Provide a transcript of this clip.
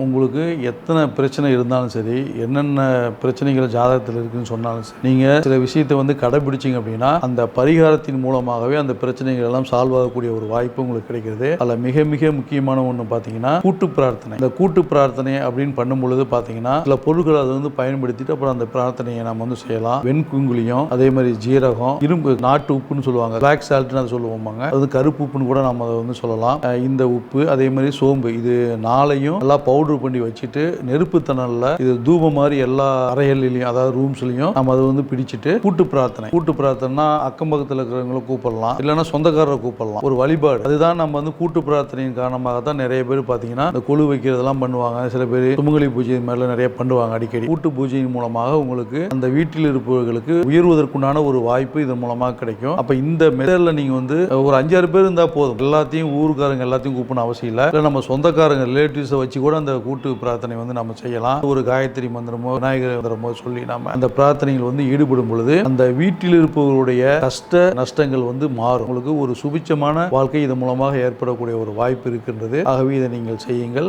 உங்களுக்கு எத்தனை பிரச்சனை இருந்தாலும் சரி, என்னென்ன பிரச்சனைகள் ஜாதகத்தில் இருக்குன்னு சொன்னாலும் சரி, நீங்கள் சில விஷயத்தை கடைபிடிச்சிங்க அப்படின்னா அந்த பரிகாரத்தின் மூலமாகவே அந்த பிரச்சனைகள் எல்லாம் சால்வ் ஆகக்கூடிய ஒரு வாய்ப்பு உங்களுக்கு கிடைக்கிறது. அதில் மிக மிக முக்கியமான ஒன்று பார்த்தீங்கன்னா கூட்டு பிரார்த்தனை. இந்த கூட்டு பிரார்த்தனை அப்படின்னு பண்ணும் பொழுது பார்த்தீங்கன்னா சில பொருட்களை அதை பயன்படுத்திட்டு அப்புறம் அந்த பிரார்த்தனையை நம்ம செய்யலாம். வெண்குங்குலியம், அதே மாதிரி ஜீரகம், இரும்பு, நாட்டு உப்புன்னு சொல்லுவாங்க, பிளாக் சால்ட்னு அதை சொல்லுவாங்க, அது கருப்பு உப்புன்னு கூட நம்ம அதை சொல்லலாம். இந்த உப்பு, அதே மாதிரி சோம்பு, இது நாளையும் நல்லா பவுடர் பண்ணி வச்சுட்டு நெருப்பு தணல்ல இது தூபம் மாதிரி எல்லா அறைகளிலையும், அதாவது ரூம்ஸ்லையும் நம்ம அதை பிடிச்சிட்டு கூட்டு பிரார்த்தனை அக்கம் பக்கத்தில் இருக்கிறவங்களை கூப்பிடலாம், இல்லைன்னா சொந்தக்காரரை கூப்பிடலாம். ஒரு வழிபாடு. அதுதான் நம்ம கூட்டு பிரார்த்தனையின் காரணமாக தான் நிறைய பேர் பார்த்தீங்கன்னா இந்த கொலு வைக்கிறதெல்லாம் பண்ணுவாங்க. சில பேர் சுமங்கலி பூஜை மாதிரிலாம் நிறைய பண்ணுவாங்க அடிக்கடி. கூட்டு பூஜையின் மூலமாக உங்களுக்கு அந்த வீட்டில் இருப்பவர்களுக்கு உயர்வதற்குண்டான ஒரு வாய்ப்பு இதன் மூலமாக கிடைக்கும். அப்ப இந்த மெத்தட்ல நீங்க ஒரு 5-6 பேர் இருந்தா போதும். எல்லாத்தையும் ஊருக்காரங்க எல்லாத்தையும் கூப்பிடணும் அவசியம் இல்லை. நம்ம சொந்தக்காரங்க ரிலேட்டிவ்ஸை வச்சு கூட அந்த கூட்டு பிரார்த்தனை நம்ம செய்யலாம். ஒரு காயத்ரி மந்திரமோ விநாயகர் மந்திரமோ சொல்லி நாம அந்த பிரார்த்தனைகள் ஈடுபடும் பொழுது அந்த வீட்டில் இருப்பவர்களுடைய கஷ்ட நஷ்டங்கள் மாறும். உங்களுக்கு ஒரு சுபிட்சமான வாழ்க்கை இதன் மூலமாக ஏற்படக்கூடிய ஒரு வாய்ப்பு இருக்கின்றது. ஆகவே இதை நீங்கள் செய்யுங்கள்.